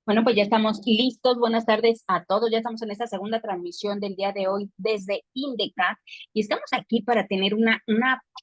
Bueno, pues ya estamos listos. Buenas tardes a todos. Ya estamos en esta segunda transmisión del día de hoy desde INDECA y estamos aquí para tener una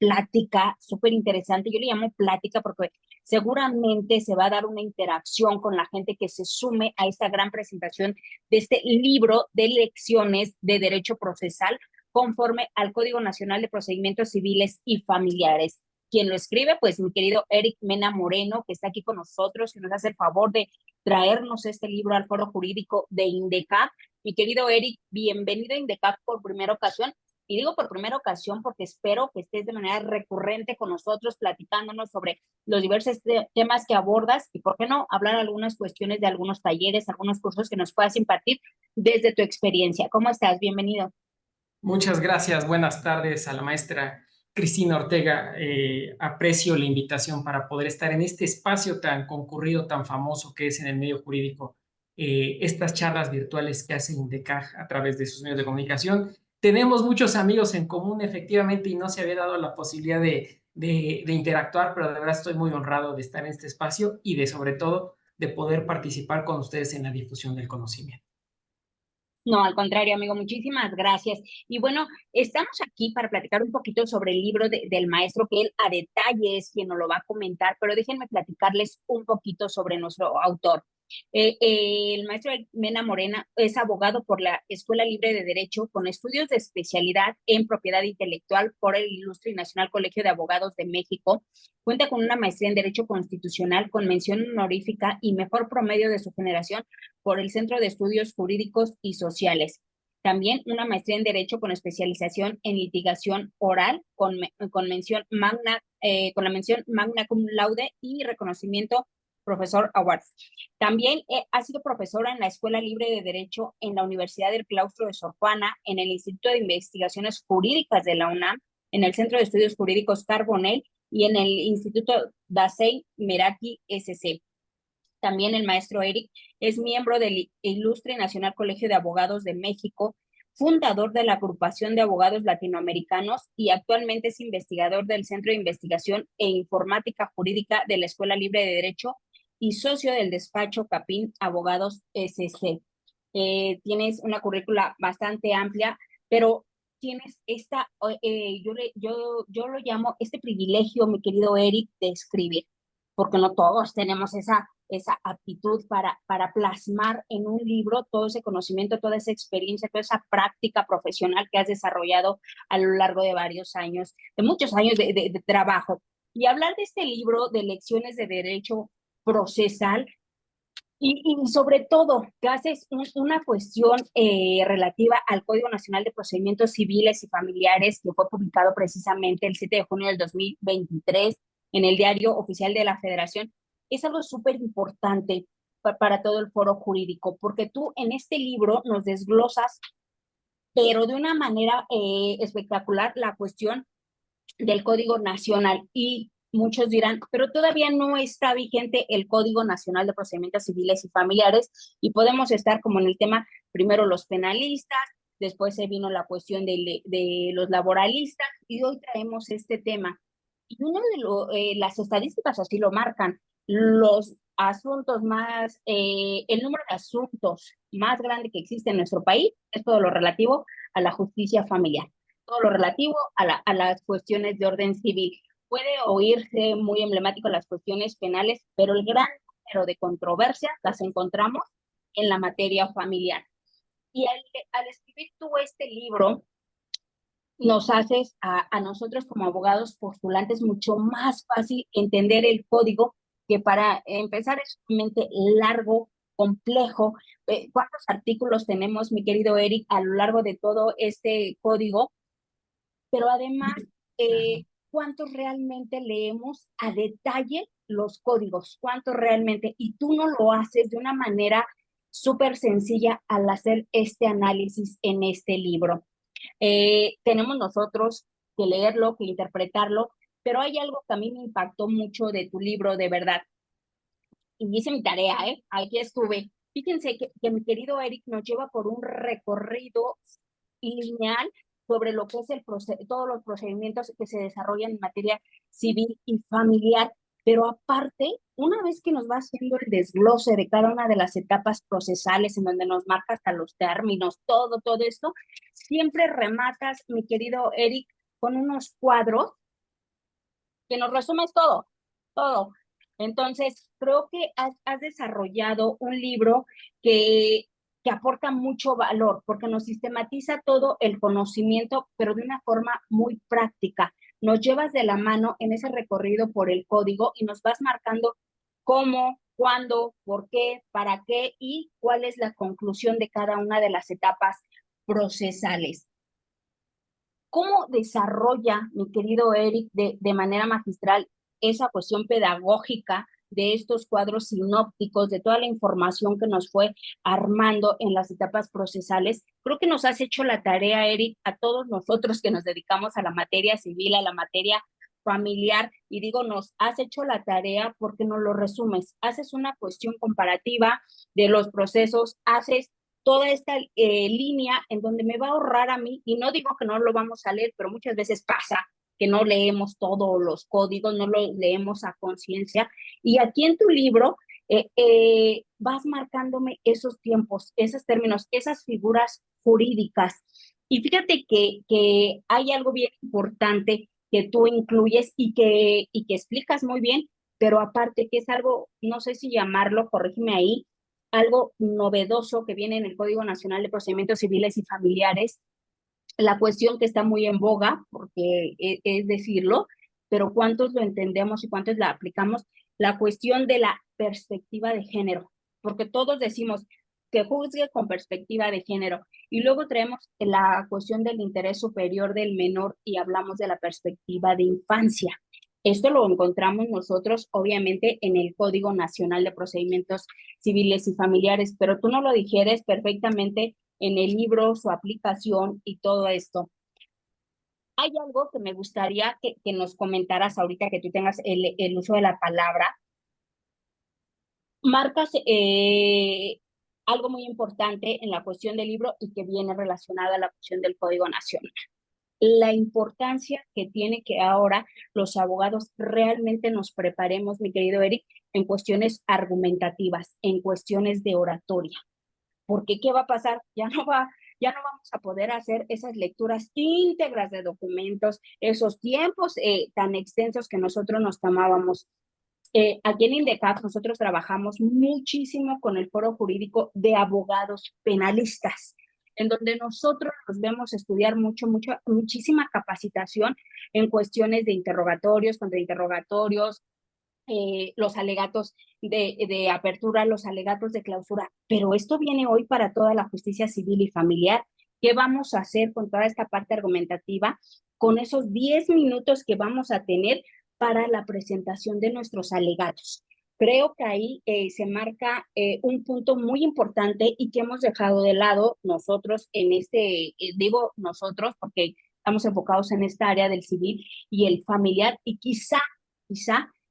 plática súper interesante. Yo le llamo plática porque seguramente se va a dar una interacción con la gente que se sume a esta gran presentación de este libro de lecciones de derecho procesal conforme al Código Nacional de Procedimientos Civiles y Familiares. Quien lo escribe, pues mi querido Eric Mena Moreno, que está aquí con nosotros, que nos hace el favor de traernos este libro al Foro Jurídico de INDECAP. Mi querido Eric, bienvenido a INDECAP por primera ocasión. Y digo por primera ocasión porque espero que estés de manera recurrente con nosotros platicándonos sobre los diversos temas que abordas y, ¿por qué no?, hablar algunas cuestiones de algunos talleres, algunos cursos que nos puedas impartir desde tu experiencia. ¿Cómo estás? Bienvenido. Muchas gracias. Buenas tardes a la maestra Cristina Ortega. Aprecio la invitación para poder estar en este espacio tan concurrido, tan famoso que es en el medio jurídico. Estas charlas virtuales que hace INDECAJ a través de sus medios de comunicación. Tenemos muchos amigos en común, efectivamente, y no se había dado la posibilidad de interactuar, pero de verdad estoy muy honrado de estar en este espacio y de, sobre todo, de poder participar con ustedes en la difusión del conocimiento. No, al contrario, amigo, muchísimas gracias. Y bueno, estamos aquí para platicar un poquito sobre el libro del maestro, que él a detalle es quien nos lo va a comentar, pero déjenme platicarles un poquito sobre nuestro autor. El maestro Mena Morena es abogado por la Escuela Libre de Derecho con estudios de especialidad en propiedad intelectual por el Ilustre y Nacional Colegio de Abogados de México. Cuenta con una maestría en Derecho Constitucional con mención honorífica y mejor promedio de su generación por el Centro de Estudios Jurídicos y Sociales. También una maestría en Derecho con especialización en litigación oral con mención con la mención magna cum laude y reconocimiento profesor awards. También ha sido profesora en la Escuela Libre de Derecho en la Universidad del Claustro de Sor Juana, en el Instituto de Investigaciones Jurídicas de la UNAM, en el Centro de Estudios Jurídicos Carbonell y en el Instituto Dasey Meraki SC. También el maestro Eric es miembro del Ilustre Nacional Colegio de Abogados de México, fundador de la Agrupación de Abogados Latinoamericanos y actualmente es investigador del Centro de Investigación e Informática Jurídica de la Escuela Libre de Derecho y socio del despacho Capín Abogados SC. Tienes una currícula bastante amplia, pero tienes yo lo llamo este privilegio, mi querido Eric, de escribir, porque no todos tenemos esa aptitud para plasmar en un libro todo ese conocimiento, toda esa experiencia, toda esa práctica profesional que has desarrollado a lo largo de varios años, de muchos años de trabajo. Y hablar de este libro de lecciones de derecho procesal y sobre todo, que haces una cuestión relativa al Código Nacional de Procedimientos Civiles y Familiares, que fue publicado precisamente el 7 de junio del 2023 en el Diario Oficial de la Federación, es algo súper importante para todo el foro jurídico, porque tú en este libro nos desglosas, pero de una manera espectacular, la cuestión del Código Nacional. Y muchos dirán, pero todavía no está vigente el Código Nacional de Procedimientos Civiles y Familiares y podemos estar como en el tema, primero los penalistas, después se vino la cuestión de los laboralistas y hoy traemos este tema. Y uno de las estadísticas así lo marcan, los asuntos más, el número de asuntos más grande que existe en nuestro país es todo lo relativo a la justicia familiar, todo lo relativo a las cuestiones de orden civil. Puede oírse muy emblemático las cuestiones penales, pero el gran número de controversias las encontramos en la materia familiar. Y al escribir tú este libro, nos haces a nosotros como abogados postulantes mucho más fácil entender el código, que para empezar es sumamente largo, complejo. ¿Cuántos artículos tenemos, mi querido Eric, a lo largo de todo este código? Pero además, ¿cuántos realmente leemos a detalle los códigos? ¿Cuántos realmente? Y tú no lo haces de una manera súper sencilla al hacer este análisis en este libro. Tenemos nosotros que leerlo, que interpretarlo, pero hay algo que a mí me impactó mucho de tu libro, de verdad. Y hice mi tarea, ¿eh? Aquí estuve. Fíjense que mi querido Eric nos lleva por un recorrido lineal sobre lo que es todos los procedimientos que se desarrollan en materia civil y familiar. Pero aparte, una vez que nos va haciendo el desglose de cada una de las etapas procesales en donde nos marca hasta los términos, todo esto, siempre rematas, mi querido Eric, con unos cuadros que nos resumes todo. Entonces, creo que has desarrollado un libro que aporta mucho valor, porque nos sistematiza todo el conocimiento, pero de una forma muy práctica. Nos llevas de la mano en ese recorrido por el código y nos vas marcando cómo, cuándo, por qué, para qué y cuál es la conclusión de cada una de las etapas procesales. ¿Cómo desarrolla, mi querido Eric, de manera magistral esa cuestión pedagógica de estos cuadros sinópticos, de toda la información que nos fue armando en las etapas procesales? Creo que nos has hecho la tarea, Eric, a todos nosotros que nos dedicamos a la materia civil, a la materia familiar, y digo, nos has hecho la tarea porque nos lo resumes, haces una cuestión comparativa de los procesos, haces toda esta línea en donde me va a ahorrar a mí, y no digo que no lo vamos a leer, pero muchas veces pasa que no leemos todos los códigos, no lo leemos a conciencia, y aquí en tu libro vas marcándome esos tiempos, esos términos, esas figuras jurídicas. Y fíjate que hay algo bien importante que tú incluyes y que explicas muy bien, pero aparte que es algo, no sé si llamarlo, corrígeme ahí, algo novedoso que viene en el Código Nacional de Procedimientos Civiles y Familiares, la cuestión que está muy en boga, porque es decirlo, pero ¿cuántos lo entendemos y cuántos la aplicamos? La cuestión de la perspectiva de género, porque todos decimos que juzgue con perspectiva de género, y luego traemos la cuestión del interés superior del menor y hablamos de la perspectiva de infancia. Esto lo encontramos nosotros, obviamente, en el Código Nacional de Procedimientos Civiles y Familiares, pero tú no lo digieres perfectamente en el libro, su aplicación y todo esto. Hay algo que me gustaría que nos comentaras ahorita que tú tengas el uso de la palabra. Marcas algo muy importante en la cuestión del libro y que viene relacionada a la cuestión del Código Nacional. La importancia que tiene que ahora los abogados realmente nos preparemos, mi querido Eric, en cuestiones argumentativas, en cuestiones de oratoria. Porque ¿qué va a pasar? Ya no vamos a poder hacer esas lecturas íntegras de documentos, esos tiempos tan extensos que nosotros nos tomábamos. Aquí en INDECAP nosotros trabajamos muchísimo con el foro jurídico de abogados penalistas, en donde nosotros nos vemos estudiar muchísima capacitación en cuestiones de interrogatorios, contrainterrogatorios, los alegatos de apertura, los alegatos de clausura, pero esto viene hoy para toda la justicia civil y familiar. ¿Qué vamos a hacer con toda esta parte argumentativa? Con esos 10 minutos que vamos a tener para la presentación de nuestros alegatos. Creo que ahí se marca un punto muy importante y que hemos dejado de lado nosotros en digo nosotros porque estamos enfocados en esta área del civil y el familiar, y quizá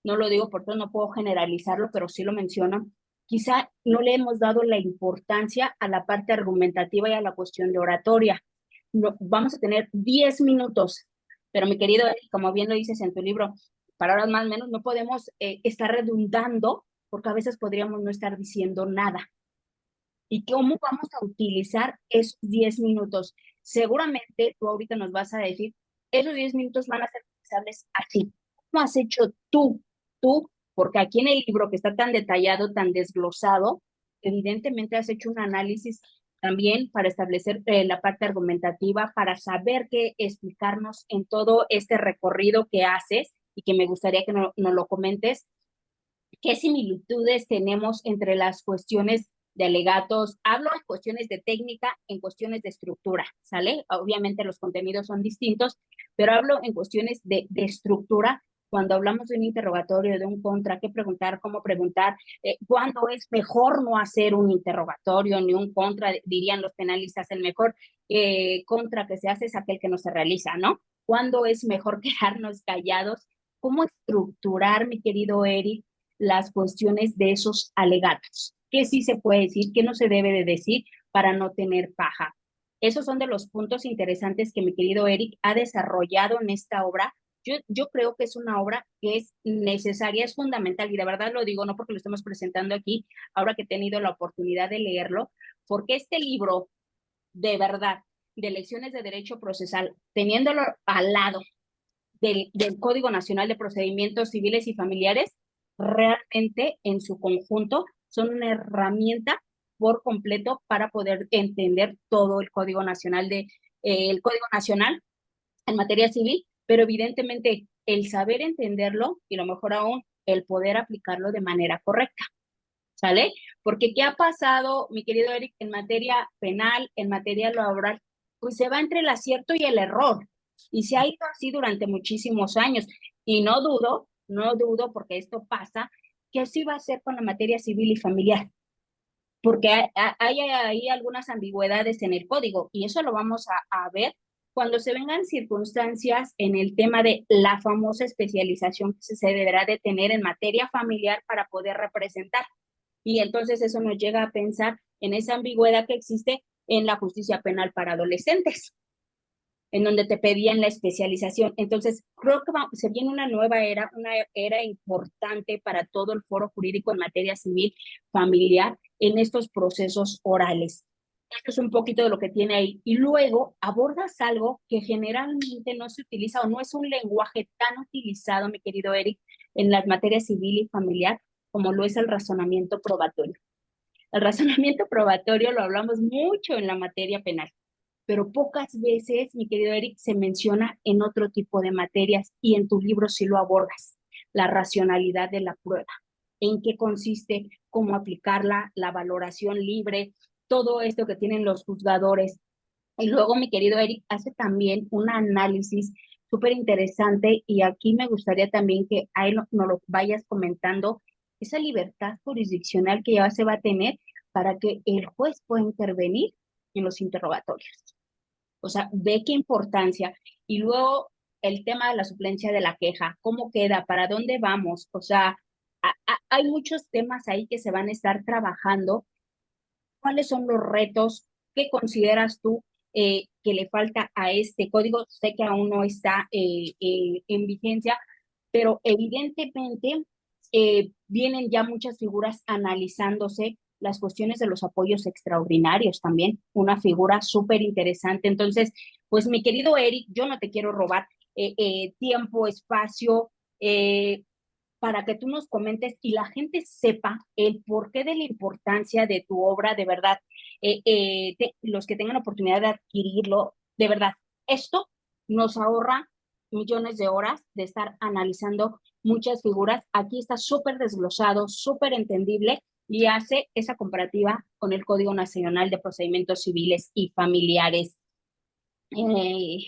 no lo digo por todo, no puedo generalizarlo, pero sí lo menciono, quizá no le hemos dado la importancia a la parte argumentativa y a la cuestión de oratoria. No, vamos a tener 10 minutos, pero mi querido Eric, como bien lo dices en tu libro, palabras más o menos, no podemos estar redundando porque a veces podríamos no estar diciendo nada. ¿Y cómo vamos a utilizar esos 10 minutos? Seguramente tú ahorita nos vas a decir, esos 10 minutos van a ser utilizables así. ¿Cómo has hecho tú? Porque aquí en el libro que está tan detallado, tan desglosado, evidentemente has hecho un análisis también para establecer la parte argumentativa, para saber qué explicarnos en todo este recorrido que haces y que me gustaría que nos lo comentes. ¿Qué similitudes tenemos entre las cuestiones de alegatos? Hablo en cuestiones de técnica, en cuestiones de estructura, ¿sale? Obviamente los contenidos son distintos, pero hablo en cuestiones de estructura. Cuando hablamos de un interrogatorio, de un contra, qué preguntar, cómo preguntar, cuándo es mejor no hacer un interrogatorio ni un contra, dirían los penalistas, el mejor contra que se hace es aquel que no se realiza, ¿no? ¿Cuándo es mejor quedarnos callados? ¿Cómo estructurar, mi querido Eric, las cuestiones de esos alegatos? ¿Qué sí se puede decir, qué no se debe de decir para no tener paja? Esos son de los puntos interesantes que mi querido Eric ha desarrollado en esta obra Yo creo que es una obra que es necesaria, es fundamental, y de verdad lo digo, no porque lo estemos presentando aquí, ahora que he tenido la oportunidad de leerlo, porque este libro, de verdad, de lecciones de derecho procesal, teniéndolo al lado del Código Nacional de Procedimientos Civiles y Familiares, realmente en su conjunto son una herramienta por completo para poder entender todo el Código Nacional en materia civil, pero evidentemente el saber entenderlo y lo mejor aún, el poder aplicarlo de manera correcta, ¿sale? Porque ¿qué ha pasado, mi querido Eric, en materia penal, en materia laboral? Pues se va entre el acierto y el error, y se ha ido así durante muchísimos años, y no dudo, porque esto pasa, que así va a ser con la materia civil y familiar, porque hay algunas ambigüedades en el código y eso lo vamos a ver cuando se vengan circunstancias en el tema de la famosa especialización que se deberá de tener en materia familiar para poder representar. Y entonces eso nos llega a pensar en esa ambigüedad que existe en la justicia penal para adolescentes, en donde te pedían la especialización. Entonces, creo que se viene una era importante para todo el foro jurídico en materia civil, familiar, en estos procesos orales. Esto es un poquito de lo que tiene ahí. Y luego abordas algo que generalmente no se utiliza o no es un lenguaje tan utilizado, mi querido Eric, en las materias civil y familiar, como lo es el razonamiento probatorio. El razonamiento probatorio lo hablamos mucho en la materia penal, pero pocas veces, mi querido Eric, se menciona en otro tipo de materias y en tu libro sí lo abordas, la racionalidad de la prueba, en qué consiste, cómo aplicarla, la valoración libre, todo esto que tienen los juzgadores. Y luego, mi querido Eric, hace también un análisis súper interesante y aquí me gustaría también que ahí nos lo vayas comentando, esa libertad jurisdiccional que ya se va a tener para que el juez pueda intervenir en los interrogatorios. O sea, ve qué importancia. Y luego el tema de la suplencia de la queja, cómo queda, para dónde vamos. O sea, hay muchos temas ahí que se van a estar trabajando. ¿Cuáles son los retos? ¿Qué consideras tú que le falta a este código? Sé que aún no está en vigencia, pero evidentemente vienen ya muchas figuras analizándose las cuestiones de los apoyos extraordinarios también, una figura súper interesante. Entonces, pues mi querido Eric, yo no te quiero robar tiempo, espacio, para que tú nos comentes y la gente sepa el porqué de la importancia de tu obra, de verdad. Los que tengan oportunidad de adquirirlo, de verdad, esto nos ahorra millones de horas de estar analizando muchas figuras. Aquí está súper desglosado, súper entendible y hace esa comparativa con el Código Nacional de Procedimientos Civiles y Familiares. Eh,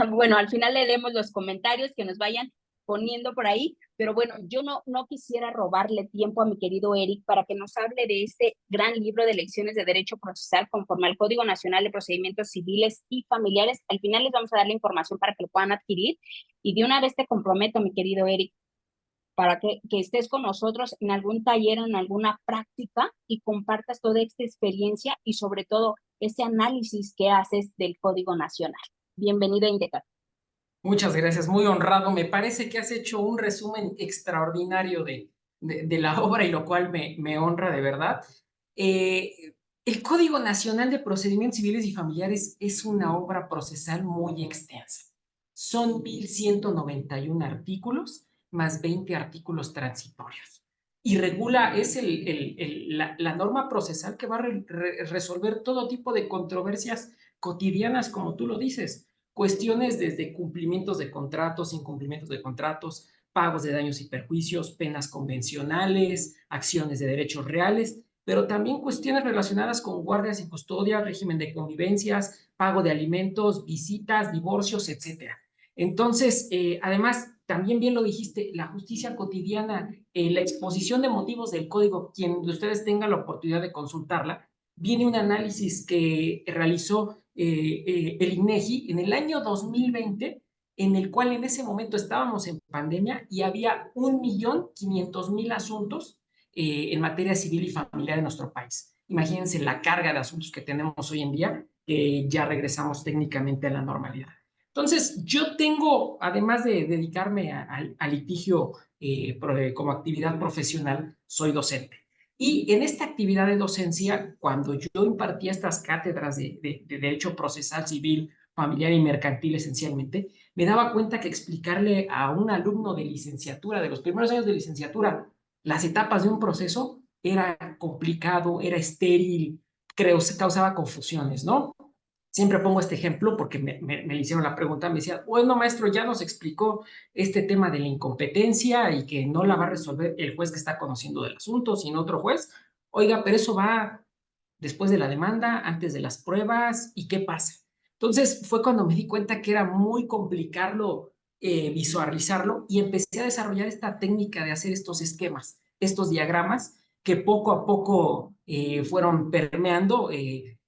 bueno, al final leemos los comentarios que nos vayan poniendo por ahí, pero bueno, yo no quisiera robarle tiempo a mi querido Eric para que nos hable de este gran libro de lecciones de derecho procesal conforme al Código Nacional de Procedimientos Civiles y Familiares. Al final les vamos a dar la información para que lo puedan adquirir y de una vez te comprometo, mi querido Eric, para que estés con nosotros en algún taller, en alguna práctica y compartas toda esta experiencia y sobre todo ese análisis que haces del Código Nacional. Bienvenido a Indecat. Muchas gracias, muy honrado. Me parece que has hecho un resumen extraordinario de la obra y lo cual me honra de verdad. El Código Nacional de Procedimientos Civiles y Familiares es una obra procesal muy extensa. Son 1,191 artículos más 20 artículos transitorios. Y regula, es la norma procesal que va a resolver todo tipo de controversias cotidianas, como tú lo dices, cuestiones desde cumplimientos de contratos, incumplimientos de contratos, pagos de daños y perjuicios, penas convencionales, acciones de derechos reales, pero también cuestiones relacionadas con guardias y custodia, régimen de convivencias, pago de alimentos, visitas, divorcios, etc. Entonces, además, también bien lo dijiste, la justicia cotidiana, la exposición de motivos del código, quien de ustedes tenga la oportunidad de consultarla, viene un análisis que realizó el INEGI en el año 2020, en el cual en ese momento estábamos en pandemia y había 1,500,000 asuntos en materia civil y familiar en nuestro país. Imagínense la carga de asuntos que tenemos hoy en día, que ya regresamos técnicamente a la normalidad. Entonces, yo tengo, además de dedicarme a litigio como actividad profesional, soy docente. Y en esta actividad de docencia, cuando yo impartía estas cátedras de derecho procesal civil, familiar y mercantil esencialmente, me daba cuenta que explicarle a un alumno de licenciatura, de los primeros años de licenciatura, las etapas de un proceso era complicado, era estéril, creo, se causaba confusiones, ¿no? Siempre pongo este ejemplo porque me hicieron la pregunta, me decían, bueno, maestro, ya nos explicó este tema de la incompetencia y que no la va a resolver el juez que está conociendo del asunto, sino otro juez. Oiga, pero eso va después de la demanda, antes de las pruebas, ¿y qué pasa? Entonces fue cuando me di cuenta que era muy complicado visualizarlo y empecé a desarrollar esta técnica de hacer estos esquemas, estos diagramas que poco a poco fueron permeando.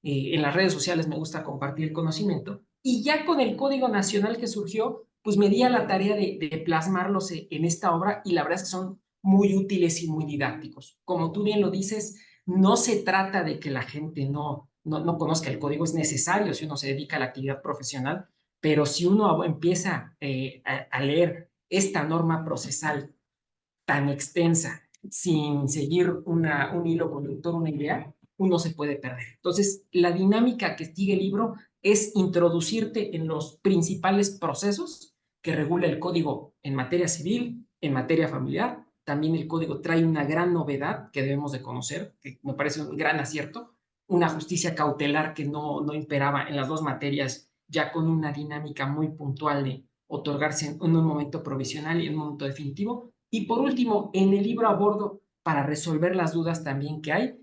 En las redes sociales me gusta compartir el conocimiento. Y ya con el Código Nacional que surgió, pues me di a la tarea de plasmarlos en esta obra y la verdad es que son muy útiles y muy didácticos. Como tú bien lo dices, no se trata de que la gente no conozca el código, es necesario si uno se dedica a la actividad profesional, pero si uno empieza a leer esta norma procesal tan extensa sin seguir un hilo conductor, una idea, uno se puede perder. Entonces, la dinámica que sigue el libro es introducirte en los principales procesos que regula el código en materia civil, en materia familiar. También el código trae una gran novedad que debemos de conocer, que me parece un gran acierto, una justicia cautelar que no imperaba en las dos materias, ya con una dinámica muy puntual de otorgarse en un momento provisional y en un momento definitivo. Y por último, en el libro abordo, para resolver las dudas también que hay,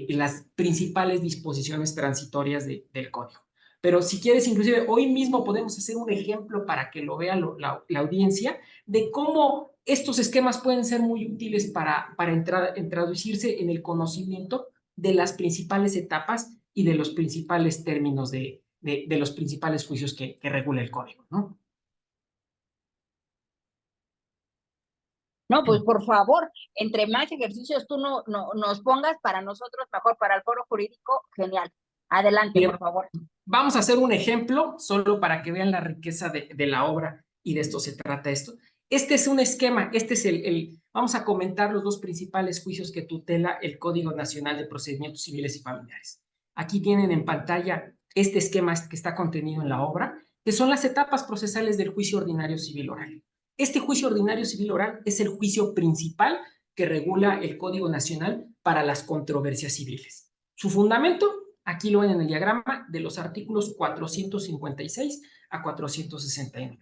las principales disposiciones transitorias del código. Pero si quieres, inclusive hoy mismo podemos hacer un ejemplo para que lo vea la audiencia de cómo estos esquemas pueden ser muy útiles para introducirse en el conocimiento de las principales etapas y de los principales términos de los principales juicios que regula el código, ¿no? No, pues por favor, entre más ejercicios tú nos pongas para nosotros, mejor para el foro jurídico, genial. Adelante, Bien, por favor. vamos a hacer un ejemplo solo para que vean la riqueza de la obra y de esto se trata esto. Este es un esquema, este es vamos a comentar los dos principales juicios que tutela el Código Nacional de Procedimientos Civiles y Familiares. Aquí tienen en pantalla este esquema que está contenido en la obra, que son las etapas procesales del juicio ordinario civil oral. Este juicio ordinario civil oral es el juicio principal que regula el Código Nacional para las controversias civiles. Su fundamento, aquí lo ven en el diagrama, de los artículos 456 a 469.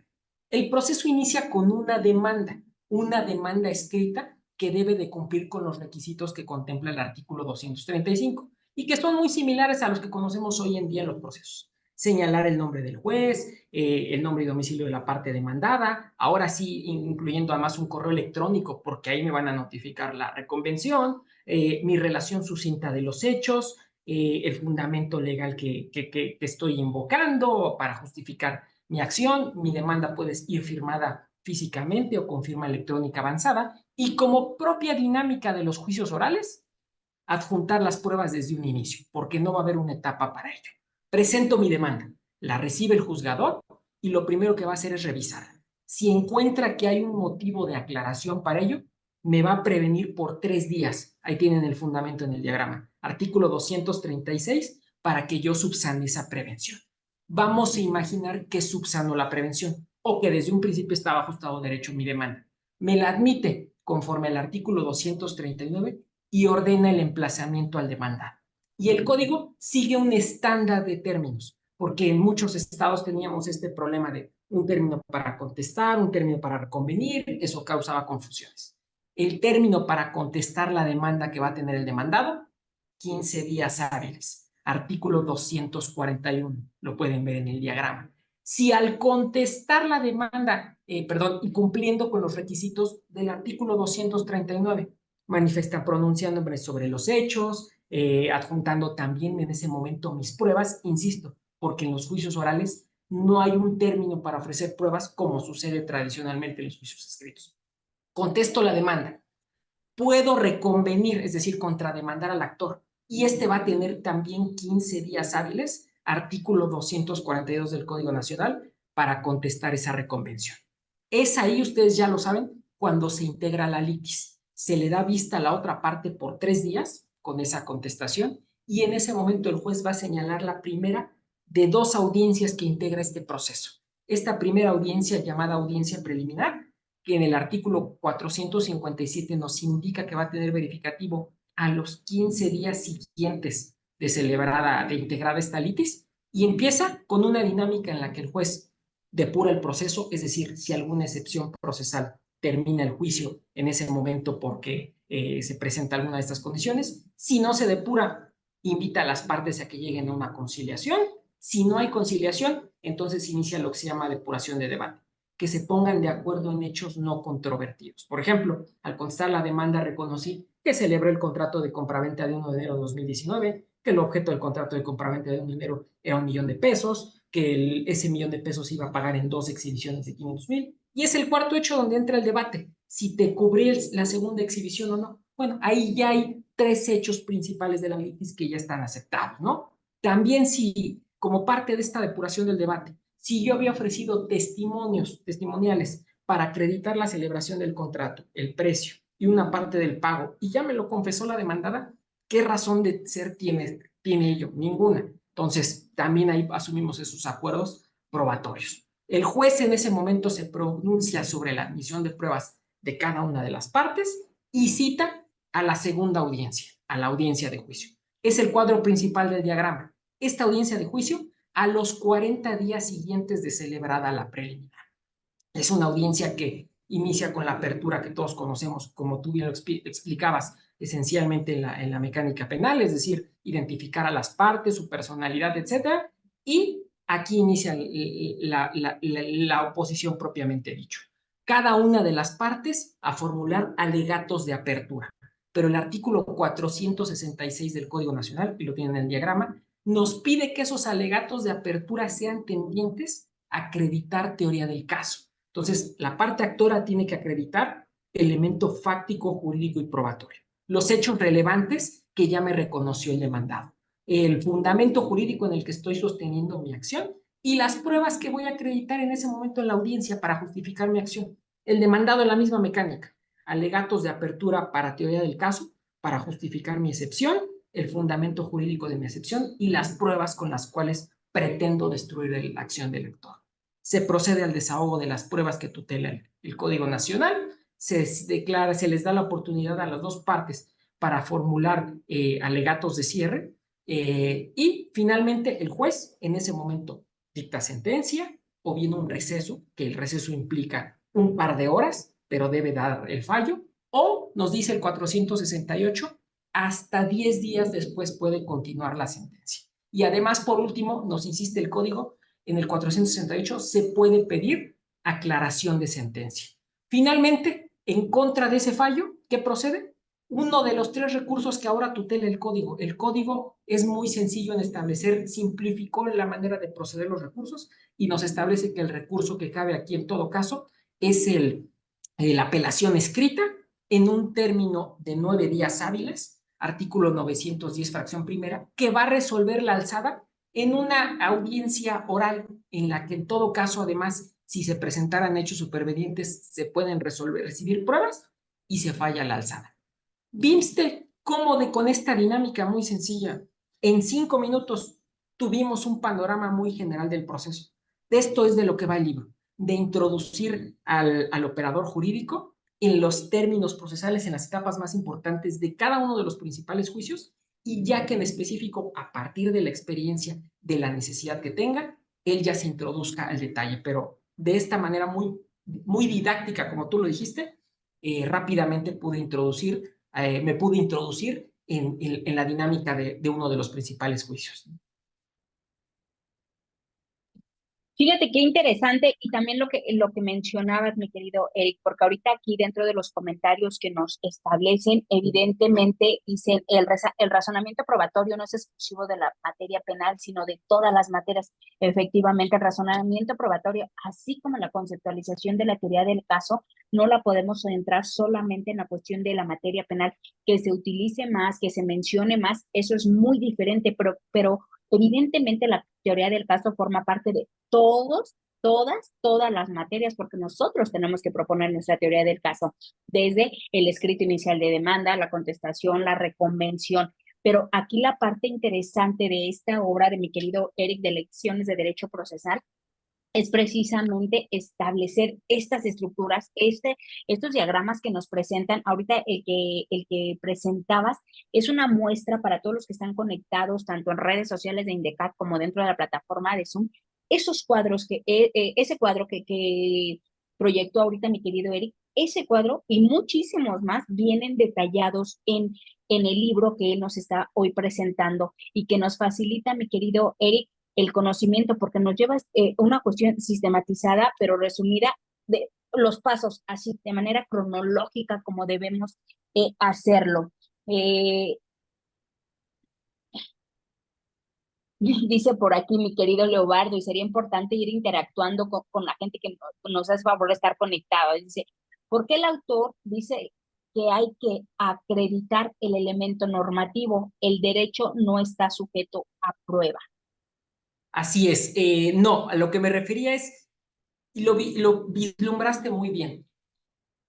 El proceso inicia con una demanda escrita que debe de cumplir con los requisitos que contempla el artículo 235 y que son muy similares a los que conocemos hoy en día en los procesos. Señalar el nombre del juez, el nombre y domicilio de la parte demandada, ahora sí incluyendo además un correo electrónico porque ahí me van a notificar la reconvención, mi relación sucinta de los hechos, el fundamento legal que estoy invocando para justificar mi acción, mi demanda puede ir firmada físicamente o con firma electrónica avanzada y como propia dinámica de los juicios orales, adjuntar las pruebas desde un inicio, porque no va a haber una etapa para ello. Presento mi demanda, la recibe el juzgador y lo primero que va a hacer es revisarla. Si encuentra que hay un motivo de aclaración para ello, me va a prevenir por 3 días. Ahí tienen el fundamento en el diagrama. Artículo 236 para que yo subsane esa prevención. Vamos a imaginar que subsano la prevención o que desde un principio estaba ajustado derecho mi demanda. Me la admite conforme al artículo 239 y ordena el emplazamiento al demandado. Y el código sigue un estándar de términos, porque en muchos estados teníamos este problema de un término para contestar, un término para reconvenir, eso causaba confusiones. El término para contestar la demanda que va a tener el demandado, 15 días hábiles. Artículo 241, lo pueden ver en el diagrama. Si al contestar la demanda, y cumpliendo con los requisitos del artículo 239, manifiesta pronunciándome sobre los hechos, adjuntando también en ese momento mis pruebas, insisto, porque en los juicios orales no hay un término para ofrecer pruebas como sucede tradicionalmente en los juicios escritos. Contesto la demanda. Puedo reconvenir, es decir, contrademandar al actor, y este va a tener también 15 días hábiles, artículo 242 del Código Nacional, para contestar esa reconvención. Es ahí, ustedes ya lo saben, cuando se integra la litis. Se le da vista a la otra parte por 3 días con esa contestación y en ese momento el juez va a señalar la primera de 2 audiencias que integra este proceso. Esta primera audiencia, llamada audiencia preliminar, que en el artículo 457 nos indica que va a tener verificativo a los 15 días siguientes de integrada esta litis, y empieza con una dinámica en la que el juez depura el proceso, es decir, si alguna excepción procesal termina el juicio en ese momento porque se presenta alguna de estas condiciones. Si no se depura, invita a las partes a que lleguen a una conciliación. Si no hay conciliación, entonces inicia lo que se llama depuración de debate, que se pongan de acuerdo en hechos no controvertidos. Por ejemplo, al constar la demanda reconocí que celebré el contrato de compraventa de 1 de enero de 2019, que el objeto del contrato de compraventa de 1 de enero era $1.000.000, que ese $1.000.000 se iba a pagar en 2 exhibiciones de 500,000. Y es el cuarto hecho donde entra el debate, si te cubrí la segunda exhibición o no. Bueno, ahí ya hay 3 hechos principales de la litis que ya están aceptados, ¿no? También si, como parte de esta depuración del debate, si yo había ofrecido testimoniales para acreditar la celebración del contrato, el precio y una parte del pago, y ya me lo confesó la demandada, ¿qué razón de ser tiene ello? Ninguna. Entonces, también ahí asumimos esos acuerdos probatorios. El juez en ese momento se pronuncia sobre la admisión de pruebas de cada una de las partes y cita a la segunda audiencia, a la audiencia de juicio. Es el cuadro principal del diagrama. Esta audiencia de juicio a los 40 días siguientes de celebrada la preliminar. Es una audiencia que inicia con la apertura que todos conocemos, como tú bien lo explicabas, esencialmente en la mecánica penal, es decir, identificar a las partes, su personalidad, etc. Y aquí inicia la oposición propiamente dicho. Cada una de las partes a formular alegatos de apertura. Pero el artículo 466 del Código Nacional, y lo tienen en el diagrama, nos pide que esos alegatos de apertura sean tendientes a acreditar teoría del caso. Entonces, la parte actora tiene que acreditar elemento fáctico, jurídico y probatorio. Los hechos relevantes que ya me reconoció el demandado. El fundamento jurídico en el que estoy sosteniendo mi acción y las pruebas que voy a acreditar en ese momento en la audiencia para justificar mi acción. El demandado en la misma mecánica. Alegatos de apertura para teoría del caso, para justificar mi excepción, el fundamento jurídico de mi excepción y las pruebas con las cuales pretendo destruir la acción del lector. Se procede al desahogo de las pruebas que tutela el Código Nacional, se les da la oportunidad a las dos partes para formular alegatos de cierre y finalmente el juez en ese momento dicta sentencia o bien un receso, que el receso implica un par de horas, pero debe dar el fallo, o nos dice el 468, hasta 10 días después puede continuar la sentencia. Y además, por último, nos insiste el código, en el 468 se puede pedir aclaración de sentencia. Finalmente, en contra de ese fallo, ¿qué procede? Uno de los 3 recursos que ahora tutela el código. El código es muy sencillo en establecer, simplificó la manera de proceder los recursos y nos establece que el recurso que cabe aquí en todo caso es la apelación escrita en un término de 9 días hábiles, artículo 910, fracción primera, que va a resolver la alzada en una audiencia oral en la que en todo caso, además, si se presentaran hechos supervenientes, se pueden recibir pruebas y se falla la alzada. ¿Viste cómo con esta dinámica muy sencilla, en 5 minutos tuvimos un panorama muy general del proceso? De esto es de lo que va el libro, de introducir al operador jurídico en los términos procesales, en las etapas más importantes de cada uno de los principales juicios, y ya que en específico, a partir de la experiencia, de la necesidad que tenga, él ya se introduzca al detalle, pero de esta manera muy didáctica, como tú lo dijiste, rápidamente me pude introducir en la dinámica de uno de los principales juicios. Fíjate qué interesante y también lo que mencionabas, mi querido Eric, porque ahorita aquí dentro de los comentarios que nos establecen, evidentemente dicen el razonamiento probatorio no es exclusivo de la materia penal, sino de todas las materias. Efectivamente, el razonamiento probatorio, así como la conceptualización de la teoría del caso, no la podemos centrar solamente en la cuestión de la materia penal, que se utilice más, que se mencione más, eso es muy diferente, pero evidentemente la teoría del caso forma parte de todos todas las materias, porque nosotros tenemos que proponer nuestra teoría del caso, desde el escrito inicial de demanda, la contestación, la reconvención. Pero aquí la parte interesante de esta obra de mi querido Eric de Lecciones de Derecho Procesal es precisamente establecer estas estructuras, estos diagramas que nos presentan. Ahorita el que presentabas es una muestra para todos los que están conectados, tanto en redes sociales de Indecat como dentro de la plataforma de Zoom. Esos cuadros, ese cuadro que proyectó ahorita mi querido Eric, ese cuadro y muchísimos más vienen detallados en el libro que él nos está hoy presentando y que nos facilita, mi querido Eric, el conocimiento, porque nos lleva una cuestión sistematizada, pero resumida, de los pasos, así, de manera cronológica, como debemos hacerlo. Eh, Dice por aquí mi querido Leobardo, y sería importante ir interactuando con la gente que nos hace favor de estar conectado. Dice, ¿por qué el autor dice que hay que acreditar el elemento normativo? El derecho no está sujeto a prueba. Así es. No, a lo que me refería es, y lo vislumbraste muy bien.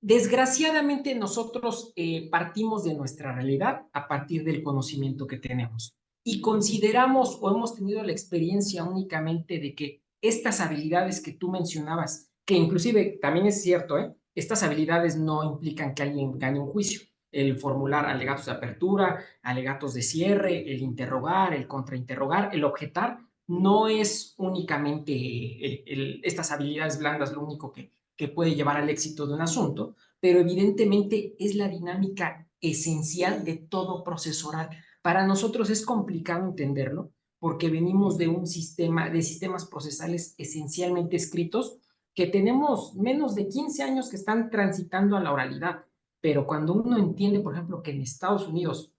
Desgraciadamente nosotros partimos de nuestra realidad a partir del conocimiento que tenemos y consideramos o hemos tenido la experiencia únicamente de que estas habilidades que tú mencionabas, que inclusive también es cierto, estas habilidades no implican que alguien gane un juicio. El formular alegatos de apertura, alegatos de cierre, el interrogar, el contrainterrogar, el objetar, no es únicamente estas habilidades blandas lo único que puede llevar al éxito de un asunto, pero evidentemente es la dinámica esencial de todo proceso oral. Para nosotros es complicado entenderlo porque venimos de un sistema, de sistemas procesales esencialmente escritos que tenemos menos de 15 años que están transitando a la oralidad. Pero cuando uno entiende, por ejemplo, que en Estados Unidos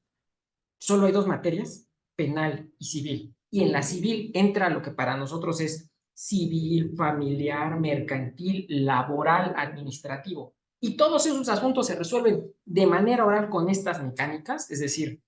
solo hay dos materias, penal y civil. Y en la civil entra lo que para nosotros es civil, familiar, mercantil, laboral, administrativo. Y todos esos asuntos se resuelven de manera oral con estas mecánicas, es decir,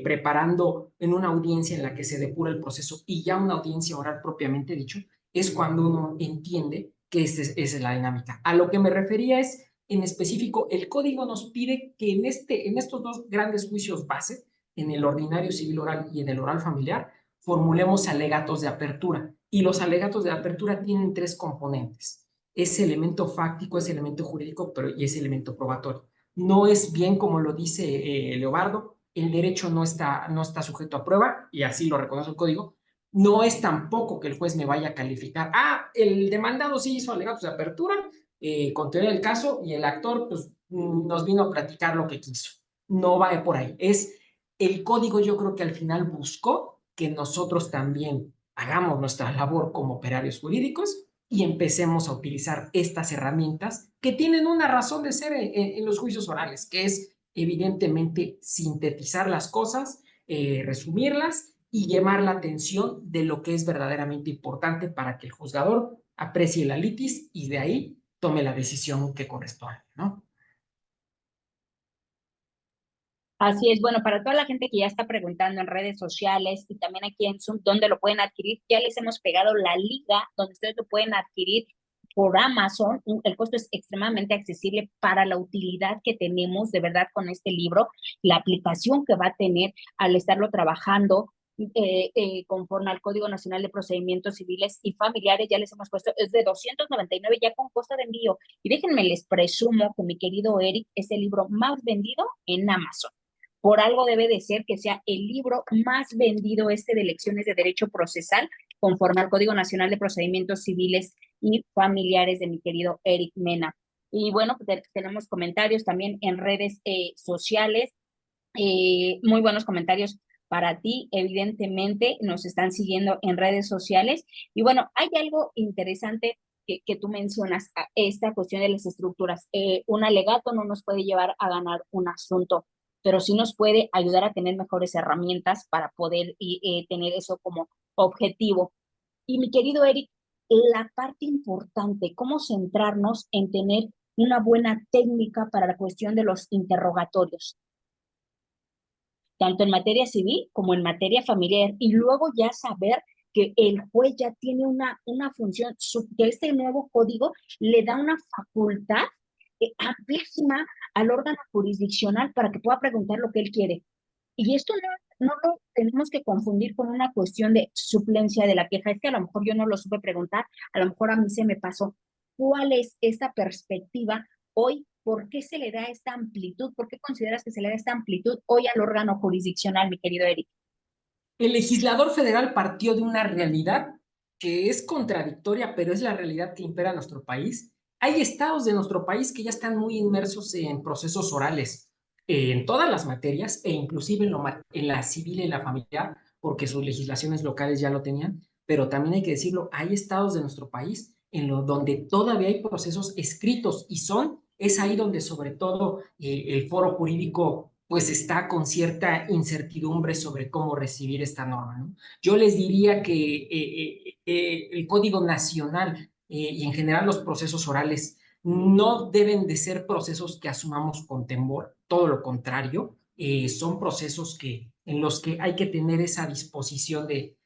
preparando en una audiencia en la que se depura el proceso y ya una audiencia oral propiamente dicho, es cuando uno entiende que esa es la dinámica. A lo que me refería es, en específico, el código nos pide que en estos dos grandes juicios base, en el ordinario civil oral y en el oral familiar, formulemos alegatos de apertura. Y los alegatos de apertura tienen tres componentes. Ese elemento fáctico, ese elemento jurídico, pero y ese elemento probatorio. No es bien como lo dice Leobardo, el derecho no está sujeto a prueba, y así lo reconoce el código. No es tampoco que el juez me vaya a calificar, el demandado sí hizo alegatos de apertura, con teoría del caso, y el actor pues, nos vino a platicar lo que quiso. No va por ahí. El código yo creo que al final buscó que nosotros también hagamos nuestra labor como operarios jurídicos y empecemos a utilizar estas herramientas que tienen una razón de ser en los juicios orales, que es evidentemente sintetizar las cosas, resumirlas y llamar la atención de lo que es verdaderamente importante para que el juzgador aprecie la litis y de ahí tome la decisión que corresponde, ¿no? Así es, bueno, para toda la gente que ya está preguntando en redes sociales y también aquí en Zoom, ¿dónde lo pueden adquirir? Ya les hemos pegado la liga donde ustedes lo pueden adquirir por Amazon. El costo es extremadamente accesible para la utilidad que tenemos de verdad con este libro, la aplicación que va a tener al estarlo trabajando conforme al Código Nacional de Procedimientos Civiles y Familiares. Ya les hemos puesto, es de 299 ya con costo de envío. Y déjenme les presumo que mi querido Eric es el libro más vendido en Amazon. Por algo debe de ser que sea el libro más vendido de lecciones de derecho procesal conforme al Código Nacional de Procedimientos Civiles y Familiares de mi querido Eric Mena. Y bueno, tenemos comentarios también en redes sociales, muy buenos comentarios para ti, evidentemente nos están siguiendo en redes sociales. Y bueno, hay algo interesante que tú mencionas, esta cuestión de las estructuras. Un alegato no nos puede llevar a ganar un asunto, pero sí nos puede ayudar a tener mejores herramientas para poder tener eso como objetivo. Y mi querido Eric, la parte importante, cómo centrarnos en tener una buena técnica para la cuestión de los interrogatorios, tanto en materia civil como en materia familiar, y luego ya saber que el juez ya tiene una función, que este nuevo código le da una facultad amplísima al órgano jurisdiccional para que pueda preguntar lo que él quiere. Y esto no lo tenemos que confundir con una cuestión de suplencia de la queja. Es que a lo mejor yo no lo supe preguntar, a lo mejor a mí se me pasó. ¿Cuál es esta perspectiva hoy? ¿Por qué se le da esta amplitud? ¿Por qué consideras que se le da esta amplitud hoy al órgano jurisdiccional, mi querido Eric? El legislador federal partió de una realidad que es contradictoria, pero es la realidad que impera en nuestro país. Hay estados de nuestro país que ya están muy inmersos en procesos orales, en todas las materias e inclusive en la civil y en la familiar, porque sus legislaciones locales ya lo tenían, pero también hay que decirlo, hay estados de nuestro país donde todavía hay procesos escritos y es ahí donde sobre todo el foro jurídico pues está con cierta incertidumbre sobre cómo recibir esta norma, ¿no? Yo les diría que el Código Nacional y en general los procesos orales no deben de ser procesos que asumamos con temor, todo lo contrario, son procesos en los que hay que tener esa disposición de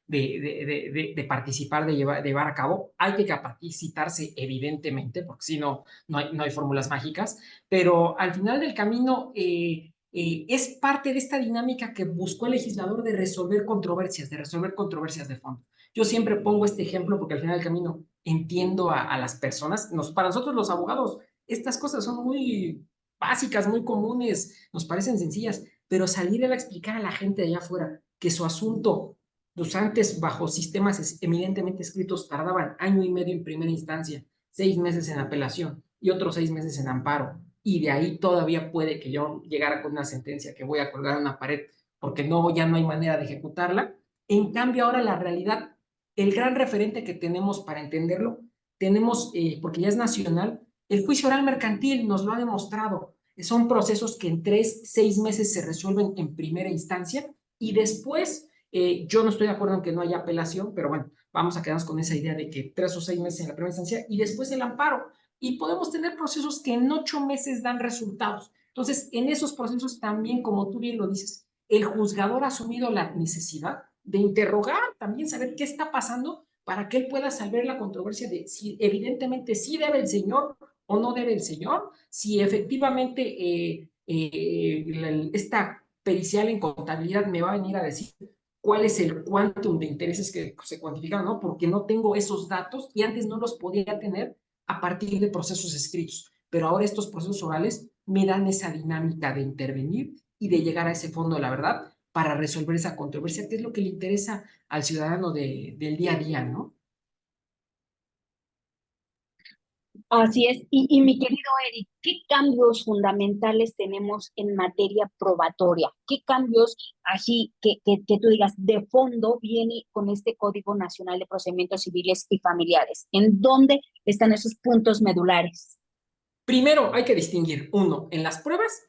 participar, de llevar a cabo. Hay que capacitarse, evidentemente, porque si no, no hay fórmulas mágicas, pero al final del camino es parte de esta dinámica que buscó el legislador de resolver controversias de fondo. Yo siempre pongo este ejemplo porque al final del camino entiendo a las personas. Para nosotros los abogados, estas cosas son muy básicas, muy comunes, nos parecen sencillas, pero salir a explicar a la gente de allá afuera que su asunto, los antes bajo sistemas eminentemente escritos, tardaban año y medio en primera instancia, 6 meses en apelación y otros 6 meses en amparo, y de ahí todavía puede que yo llegara con una sentencia que voy a colgar en una pared porque ya no hay manera de ejecutarla. En cambio, ahora la realidad, el gran referente que tenemos para entenderlo, tenemos, porque ya es nacional, el juicio oral mercantil nos lo ha demostrado. Son procesos que en 6 meses se resuelven en primera instancia y después, yo no estoy de acuerdo en que no haya apelación, pero bueno, vamos a quedarnos con esa idea de que 3 o 6 meses en la primera instancia y después el amparo. Y podemos tener procesos que en 8 meses dan resultados. Entonces, en esos procesos también, como tú bien lo dices, el juzgador ha asumido la necesidad de interrogar, también saber qué está pasando para que él pueda saber la controversia de si evidentemente sí debe el señor o no debe el señor, si efectivamente esta pericial en contabilidad me va a venir a decir cuál es el quantum de intereses que se cuantifican, ¿no? Porque no tengo esos datos y antes no los podía tener a partir de procesos escritos. Pero ahora estos procesos orales me dan esa dinámica de intervenir y de llegar a ese fondo de la verdad para resolver esa controversia, que es lo que le interesa al ciudadano del día a día, ¿no? Así es. Y mi querido Eric, ¿qué cambios fundamentales tenemos en materia probatoria? ¿Qué cambios así que tú digas de fondo viene con este Código Nacional de Procedimientos Civiles y Familiares? ¿En dónde están esos puntos medulares? Primero hay que distinguir, uno, en las pruebas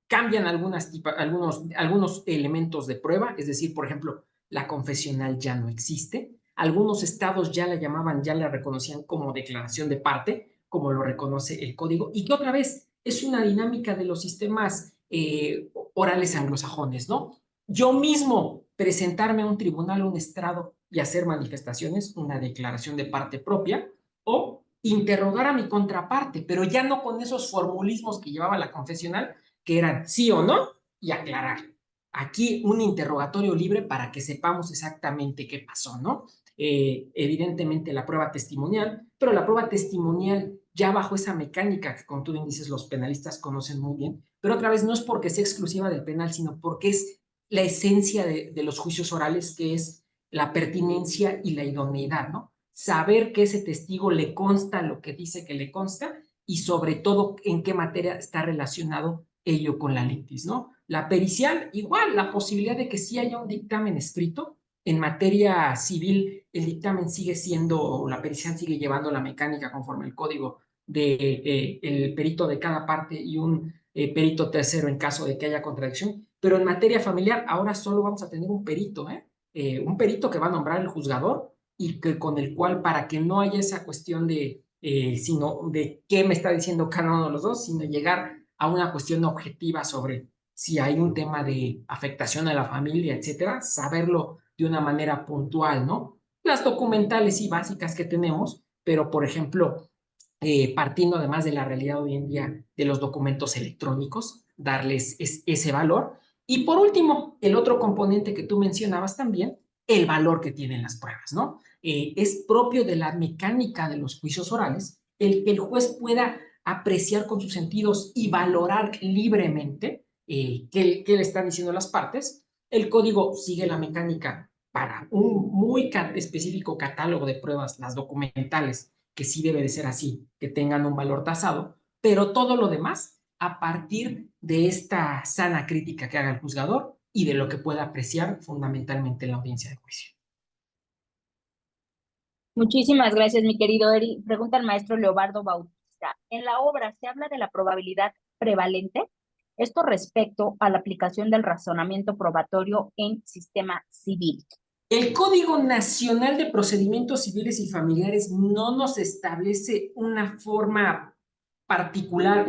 cambian algunos elementos de prueba, es decir, por ejemplo, la confesional ya no existe. Algunos estados ya la llamaban, ya la reconocían como declaración de parte, como lo reconoce el código, y que otra vez es una dinámica de los sistemas orales anglosajones, ¿no? Yo mismo presentarme a un tribunal, a un estrado y hacer manifestaciones, una declaración de parte propia, o interrogar a mi contraparte, pero ya no con esos formulismos que llevaba la confesional, que eran sí o no y aclarar. Aquí un interrogatorio libre para que sepamos exactamente qué pasó, ¿no? Evidentemente la prueba testimonial, pero la prueba testimonial ya bajo esa mecánica que, como tú bien dices, los penalistas conocen muy bien, pero otra vez no es porque sea exclusiva del penal, sino porque es la esencia de los juicios orales, que es la pertinencia y la idoneidad, ¿no? Saber que ese testigo le consta lo que dice que le consta y sobre todo en qué materia está relacionado ello con la litis, ¿no? La pericial, igual, la posibilidad de que sí haya un dictamen escrito. En materia civil, el dictamen sigue siendo, la pericial sigue llevando la mecánica conforme el código de el perito de cada parte y un perito tercero en caso de que haya contradicción, pero en materia familiar ahora solo vamos a tener un perito, un perito que va a nombrar el juzgador y que con el cual, para que no haya esa cuestión sino de qué me está diciendo cada uno de los dos, sino llegar a una cuestión objetiva sobre si hay un tema de afectación a la familia, etcétera, saberlo de una manera puntual, ¿no? las documentales y básicas que tenemos, pero por ejemplo, partiendo además de la realidad hoy en día de los documentos electrónicos, darles ese valor. Y por último, el otro componente que tú mencionabas también, el valor que tienen las pruebas, ¿no? Es propio de la mecánica de los juicios orales el que el juez pueda apreciar con sus sentidos y valorar libremente qué le están diciendo las partes. El código sigue la mecánica para un muy específico catálogo de pruebas, las documentales, que sí debe de ser así, que tengan un valor tasado, pero todo lo demás a partir de esta sana crítica que haga el juzgador y de lo que pueda apreciar fundamentalmente en la audiencia de juicio. Muchísimas gracias, mi querido Eri. Pregunta el maestro Leobardo Bautista. En la obra se habla de la probabilidad prevalente. Esto respecto a la aplicación del razonamiento probatorio en sistema civil. El Código Nacional de Procedimientos Civiles y Familiares no nos establece una forma particular,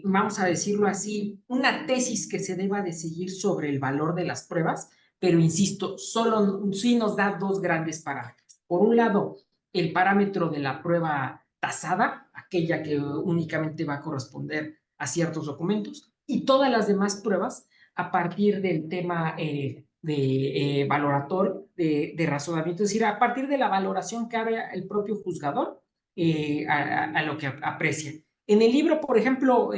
vamos a decirlo así, una tesis que se deba de seguir sobre el valor de las pruebas, pero insisto, solo sí nos da dos grandes parámetros. Por un lado, el parámetro de la prueba tasada, aquella que únicamente va a corresponder a ciertos documentos, y todas las demás pruebas a partir del tema de valorator, de razonamiento, es decir, a partir de la valoración que haga el propio juzgador a lo que aprecia. En el libro, por ejemplo,